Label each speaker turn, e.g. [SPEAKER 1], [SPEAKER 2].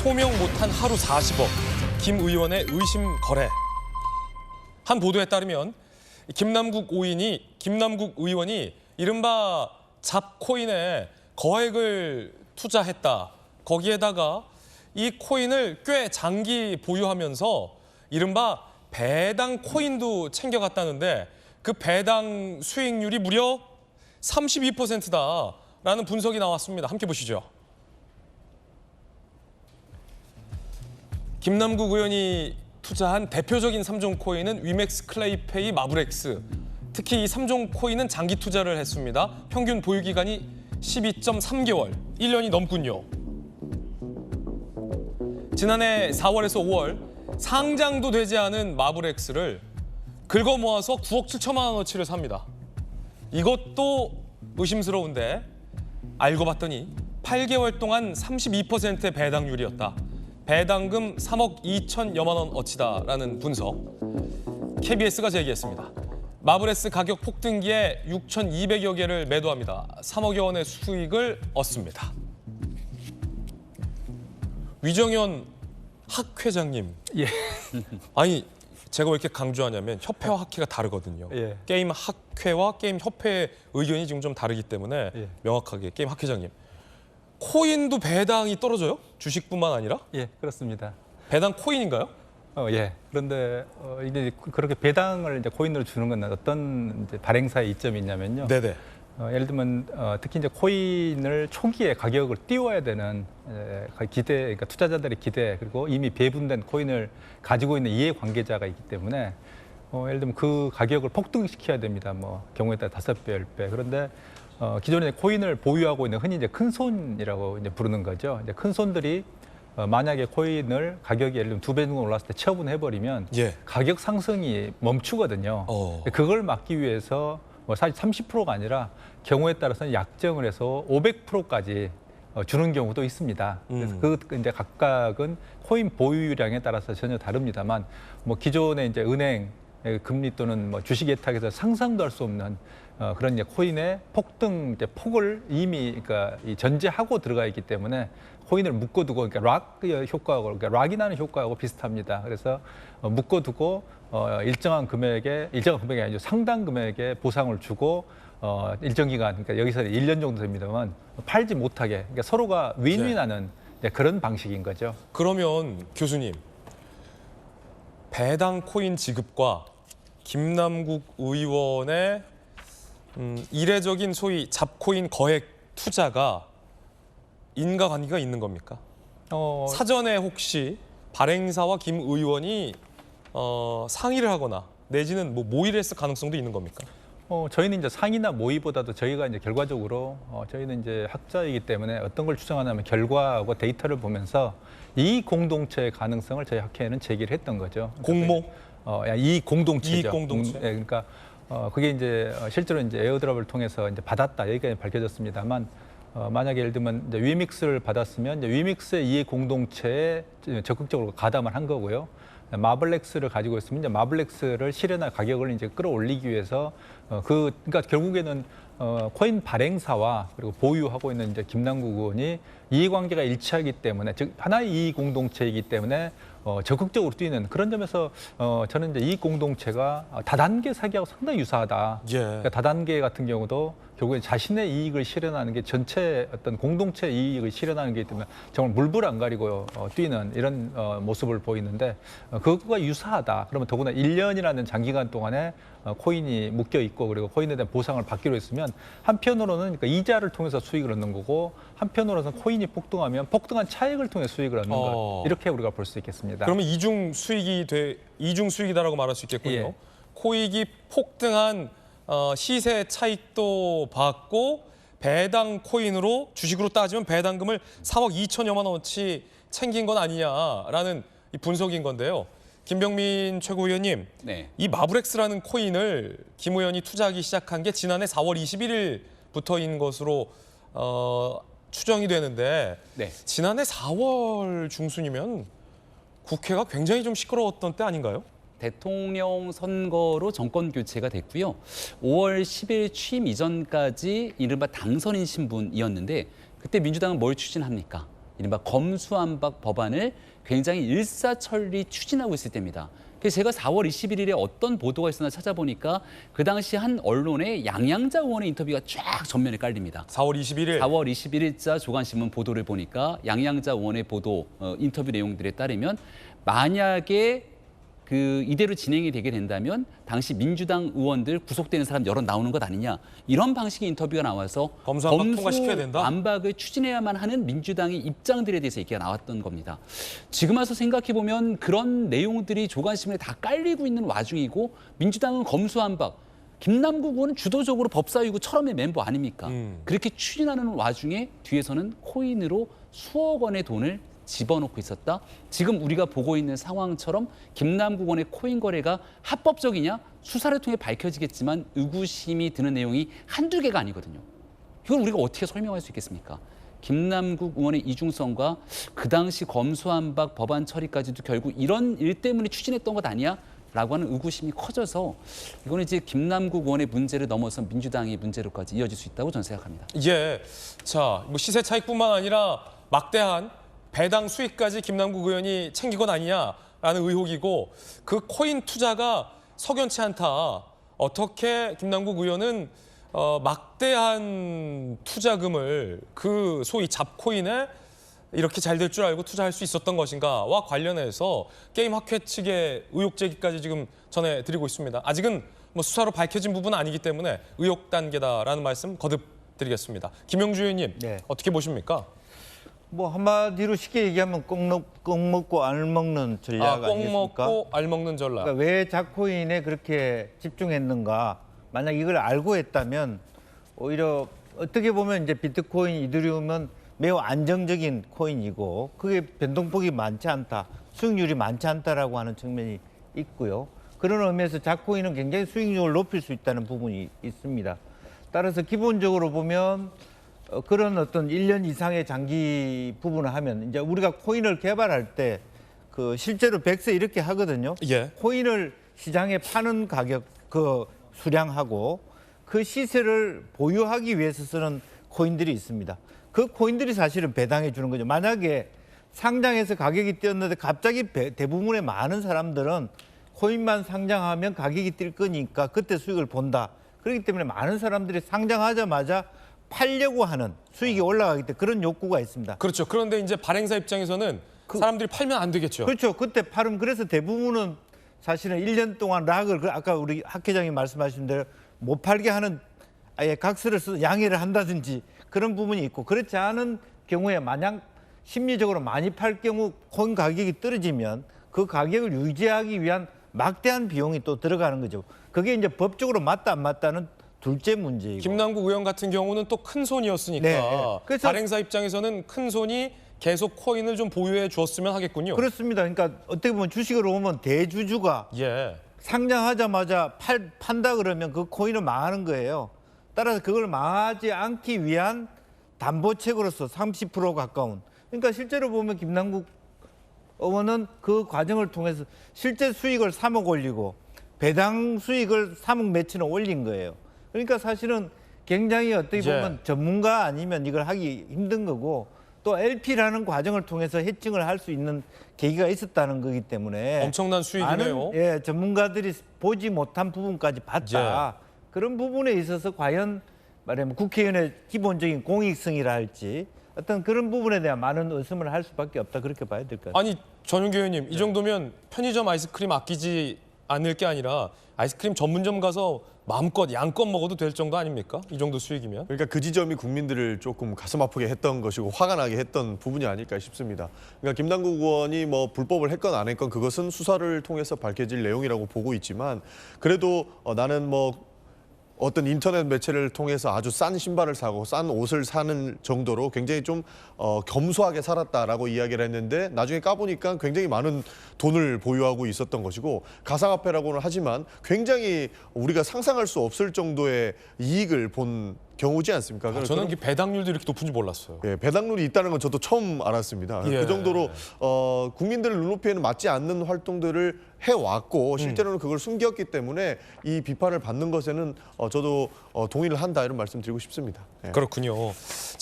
[SPEAKER 1] 소명 못한 하루 40억, 김 의원의 의심 거래. 한 보도에 따르면 김남국 의원이 이른바 잡코인에 거액을 투자했다. 거기에다가 이 코인을 꽤 장기 보유하면서 이른바 배당 코인도 챙겨갔다는데 그 배당 수익률이 무려 32%다라는 분석이 나왔습니다. 함께 보시죠. 김남국 의원이 투자한 대표적인 3종 코인은 위맥스, 클레이페이, 마블엑스. 특히 이 3종 코인은 장기 투자를 했습니다. 평균 보유 기간이 12.3개월, 1년이 넘군요. 지난해 4월에서 5월 상장도 되지 않은 마블엑스를 긁어 모아서 9억 7천만 원어치를 삽니다. 이것도 의심스러운데 알고 봤더니 8개월 동안 32%의 배당률이었다. 배당금 3억 2천여만 원어치다라는 분석. KBS가 제기했습니다. 마블엑스 가격 폭등기에 6,200여 개를 매도합니다. 3억여 원의 수익을 얻습니다. 위정현 학 회장님.
[SPEAKER 2] 예.
[SPEAKER 1] 아니 제가 왜 이렇게 강조하냐면 협회와 학회가 다르거든요.
[SPEAKER 2] 예.
[SPEAKER 1] 게임 학회와 게임 협회의 의견이 지금 좀 다르기 때문에
[SPEAKER 2] 예.
[SPEAKER 1] 명확하게 게임 학 회장님. 코인도 배당이 떨어져요? 주식뿐만 아니라?
[SPEAKER 2] 예, 그렇습니다.
[SPEAKER 1] 배당 코인인가요?
[SPEAKER 2] 예. 그런데 이제 그렇게 배당을 이제 코인으로 주는 건 어떤 이제 발행사의 이점이 있냐면요.
[SPEAKER 1] 네네.
[SPEAKER 2] 예를 들면 특히 이제 코인을 초기에 가격을 띄워야 되는 기대, 그러니까 투자자들의 기대, 그리고 이미 배분된 코인을 가지고 있는 이해관계자가 있기 때문에 예를 들면 그 가격을 폭등시켜야 됩니다. 뭐 경우에 따라 5배, 10배. 그런데 기존에 코인을 보유하고 있는 흔히 이제 큰 손이라고 이제 부르는 거죠. 이제 큰 손들이 만약에 코인을 가격이 예를 들면 2배 정도 올랐을 때 처분해버리면
[SPEAKER 1] 예.
[SPEAKER 2] 가격 상승이 멈추거든요. 그걸 막기 위해서 뭐 사실 30%가 아니라 경우에 따라서는 약정을 해서 500%까지 주는 경우도 있습니다. 그래서 그 이제 각각은 코인 보유량에 따라서 전혀 다릅니다만 뭐 기존의 이제 은행 금리 또는 뭐 주식 예탁에서 상상도 할 수 없는 그런 이제 코인의 폭등 이제 폭을 이미 그러니까 전제하고 들어가 있기 때문에 코인을 묶어두고 그러니까 락 효과하고 그러니까 락이 나는 효과하고 비슷합니다. 그래서 묶어두고 일정한 금액이 아니죠. 상당 금액의 보상을 주고 일정 기간 그러니까 여기서 1년 정도 됩니다만 팔지 못하게 그러니까 서로가 윈윈하는 그런 방식인 거죠.
[SPEAKER 1] 그러면 교수님, 배당 코인 지급과 김남국 의원의 이례적인 소위 잡코인 거액 투자가 인과관계가 있는 겁니까? 사전에 혹시 발행사와 김 의원이 상의를 하거나 내지는 뭐 모의를 했을 가능성도 있는 겁니까?
[SPEAKER 2] 저희는 이제 상의나 모의보다도 저희가 이제 결과적으로 저희는 이제 학자이기 때문에 어떤 걸 추정하냐면 결과하고 데이터를 보면서 이익 공동체의 가능성을 저희 학회에는 제기를 했던 거죠.
[SPEAKER 1] 공모?
[SPEAKER 2] 이익 공동체죠.
[SPEAKER 1] 이익 공동체.
[SPEAKER 2] 그러니까 그게 이제 실제로 이제 에어드랍을 통해서 이제 받았다 여기까지 밝혀졌습니다만 만약에 예를 들면 이제 위믹스를 받았으면 이제 위믹스의 이익 공동체에 적극적으로 가담을 한 거고요. 마블엑스를 가지고 있으면 이제 마블엑스를 실현할 가격을 이제 끌어올리기 위해서 그러니까 결국에는 코인 발행사와 그리고 보유하고 있는 이제 김남국 의원이 이해관계가 일치하기 때문에 즉 하나의 이익 공동체이기 때문에 적극적으로 뛰는 그런 점에서 저는 이제 이익 공동체가 다단계 사기하고 상당히 유사하다.
[SPEAKER 1] 예.
[SPEAKER 2] 그러니까 다단계 같은 경우도 결국에 자신의 이익을 실현하는 게 전체 어떤 공동체 이익을 실현하는 게 때문에 정말 물불 안 가리고 뛰는 이런 모습을 보이는데 그것과 유사하다. 그러면 더구나 1년이라는 장기간 동안에 코인이 묶여 있고 그리고 코인에 대한 보상을 받기로 했으면 한편으로는 그러니까 이자를 통해서 수익을 얻는 거고 한편으로는 코인이 폭등하면 폭등한 차익을 통해 수익을 얻는 것 이렇게 우리가 볼 수 있겠습니다.
[SPEAKER 1] 그러면 이중 수익이다라고 말할 수 있겠군요.
[SPEAKER 2] 예.
[SPEAKER 1] 코익이 폭등한 시세 차익도 받고 배당 코인으로 주식으로 따지면 배당금을 3억 2천여만 원어치 챙긴 건 아니냐라는 이 분석인 건데요. 김병민 최고위원님,
[SPEAKER 3] 네.
[SPEAKER 1] 이 마블엑스라는 코인을 김 의원이 투자하기 시작한 게 지난해 4월 21일부터인 것으로 추정이 되는데
[SPEAKER 3] 네.
[SPEAKER 1] 지난해 4월 중순이면 국회가 굉장히 좀 시끄러웠던 때 아닌가요?
[SPEAKER 3] 대통령 선거로 정권 교체가 됐고요. 5월 10일 취임 이전까지 이른바 당선인 신분이었는데 그때 민주당은 뭘 추진합니까? 이른바 검수완박 법안을 굉장히 일사천리 추진하고 있을 때입니다. 그래서 제가 4월 21일에 어떤 보도가 있었나 찾아보니까 그 당시 한 언론에 양양자 의원의 인터뷰가 쫙 전면에 깔립니다.
[SPEAKER 1] 4월 21일.
[SPEAKER 3] 4월 21일자 조간신문 보도를 보니까 양양자 의원의 보도 인터뷰 내용들에 따르면 만약에 이대로 진행이 되게 된다면 당시 민주당 의원들 구속되는 사람 여러 나오는 것 아니냐 이런 방식의 인터뷰가 나와서
[SPEAKER 1] 검수완박 통과시켜야 된다?
[SPEAKER 3] 안박을 추진해야만 하는 민주당의 입장들에 대해서 얘기가 나왔던 겁니다. 지금 와서 생각해 보면 그런 내용들이 조간신문에 다 깔리고 있는 와중이고 민주당은 검수완박, 김남국 의원은 주도적으로 법사위고 철험의 멤버 아닙니까? 그렇게 추진하는 와중에 뒤에서는 코인으로 수억 원의 돈을 집어넣고 있었다. 지금 우리가 보고 있는 상황처럼 김남국 의원의 코인 거래가 합법적이냐? 수사를 통해 밝혀지겠지만 의구심이 드는 내용이 한두 개가 아니거든요. 이걸 우리가 어떻게 설명할 수 있겠습니까? 김남국 의원의 이중성과 그 당시 검수완박 법안 처리까지도 결국 이런 일 때문에 추진했던 것 아니야? 라고 하는 의구심이 커져서 이거는 이제 김남국 의원의 문제를 넘어서 민주당의 문제로까지 이어질 수 있다고 저는 생각합니다.
[SPEAKER 1] 예. 자, 뭐 시세 차익뿐만 아니라 막대한 배당 수익까지 김남국 의원이 챙긴 건 아니냐라는 의혹이고 그 코인 투자가 석연치 않다. 어떻게 김남국 의원은 막대한 투자금을 그 소위 잡코인에 이렇게 잘 될 줄 알고 투자할 수 있었던 것인가와 관련해서 게임 학회 측의 의혹 제기까지 지금 전해드리고 있습니다. 아직은 뭐 수사로 밝혀진 부분은 아니기 때문에 의혹 단계다라는 말씀 거듭 드리겠습니다. 김영주 의원님,
[SPEAKER 4] 네.
[SPEAKER 1] 어떻게 보십니까?
[SPEAKER 4] 뭐 한마디로 쉽게 얘기하면 꼭 먹고 알 먹는 전략
[SPEAKER 1] 꼭
[SPEAKER 4] 아니겠습니까?
[SPEAKER 1] 먹고 알 먹는 전략.
[SPEAKER 4] 그러니까 왜 자코인에 그렇게 집중했는가? 만약 이걸 알고 했다면 오히려 어떻게 보면 이제 비트코인, 이더리움은 매우 안정적인 코인이고 그게 변동폭이 많지 않다, 수익률이 많지 않다라고 하는 측면이 있고요. 그런 의미에서 자코인은 굉장히 수익률을 높일 수 있다는 부분이 있습니다. 따라서 기본적으로 보면 그런 어떤 1년 이상의 장기 부분을 하면 이제 우리가 코인을 개발할 때 그 실제로 100세 이렇게 하거든요.
[SPEAKER 1] 예.
[SPEAKER 4] 코인을 시장에 파는 가격 그 수량하고 그 시세를 보유하기 위해서 쓰는 코인들이 있습니다. 그 코인들이 사실은 배당해 주는 거죠. 만약에 상장해서 가격이 뛰었는데 갑자기 대부분의 많은 사람들은 코인만 상장하면 가격이 뛸 거니까 그때 수익을 본다. 그렇기 때문에 많은 사람들이 상장하자마자 팔려고 하는, 수익이 올라가기 때문에 그런 욕구가 있습니다.
[SPEAKER 1] 그렇죠. 그런데 이제 발행사 입장에서는 사람들이 팔면 안 되겠죠.
[SPEAKER 4] 그렇죠. 그때 팔으면 그래서 대부분은 사실은 1년 동안 락을 아까 우리 학 회장이 말씀하신 대로 못 팔게 하는 아예 각서를 써서 양해를 한다든지 그런 부분이 있고, 그렇지 않은 경우에 만약 심리적으로 많이 팔 경우 코인 가격이 떨어지면 그 가격을 유지하기 위한 막대한 비용이 또 들어가는 거죠. 그게 이제 법적으로 맞다 안 맞다는 둘째 문제이고.
[SPEAKER 1] 김남국 의원 같은 경우는 또 큰 손이었으니까
[SPEAKER 4] 네. 그래서
[SPEAKER 1] 발행사 입장에서는 큰 손이 계속 코인을 좀 보유해 주었으면 하겠군요.
[SPEAKER 4] 그렇습니다. 그러니까 어떻게 보면 주식으로 보면 대주주가
[SPEAKER 1] 예.
[SPEAKER 4] 상장하자마자 판다 그러면 그 코인은 망하는 거예요. 따라서 그걸 망하지 않기 위한 담보책으로서 30% 가까운. 그러니까 실제로 보면 김남국 의원은 그 과정을 통해서 실제 수익을 3억 올리고 배당 수익을 3억 몇천원 올린 거예요. 그러니까 사실은 굉장히 어떻게 보면 전문가 아니면 이걸 하기 힘든 거고, 또 LP라는 과정을 통해서 해칭을 할 수 있는 계기가 있었다는 거기 때문에
[SPEAKER 1] 엄청난 수익이네요.
[SPEAKER 4] 많은 전문가들이 보지 못한 부분까지 봤다. 그런 부분에 있어서 과연 말하면 국회의원의 기본적인 공익성이라 할지 어떤 그런 부분에 대한 많은 의심을 할 수밖에 없다, 그렇게 봐야 될 것 같아요.
[SPEAKER 1] 아니 전윤기 의원님, 이 정도면 편의점 아이스크림 아끼지 않을 게 아니라 아이스크림 전문점 가서 마음껏 양껏 먹어도 될 정도 아닙니까? 이 정도 수익이면.
[SPEAKER 5] 그러니까 그 지점이 국민들을 조금 가슴 아프게 했던 것이고 화가 나게 했던 부분이 아닐까 싶습니다. 그러니까 김남국 의원이 뭐 불법을 했건 안 했건 그것은 수사를 통해서 밝혀질 내용이라고 보고 있지만, 그래도 나는 뭐 어떤 인터넷 매체를 통해서 아주 싼 신발을 사고 싼 옷을 사는 정도로 굉장히 좀 겸손하게 살았다라고 이야기를 했는데, 나중에 까보니까 굉장히 많은 돈을 보유하고 있었던 것이고, 가상화폐라고는 하지만 굉장히 우리가 상상할 수 없을 정도의 이익을 본 경우지 않습니까?
[SPEAKER 1] 저는 이 배당률도 이렇게 높은지 몰랐어요.
[SPEAKER 5] 예, 배당률이 있다는 건 저도 처음 알았습니다.
[SPEAKER 1] 예.
[SPEAKER 5] 그 정도로 국민들의 눈높이에는 맞지 않는 활동들을 해왔고 실제로는 그걸 숨겼기 때문에 이 비판을 받는 것에는 저도 동의를 한다, 이런 말씀 드리고 싶습니다. 예.
[SPEAKER 1] 그렇군요.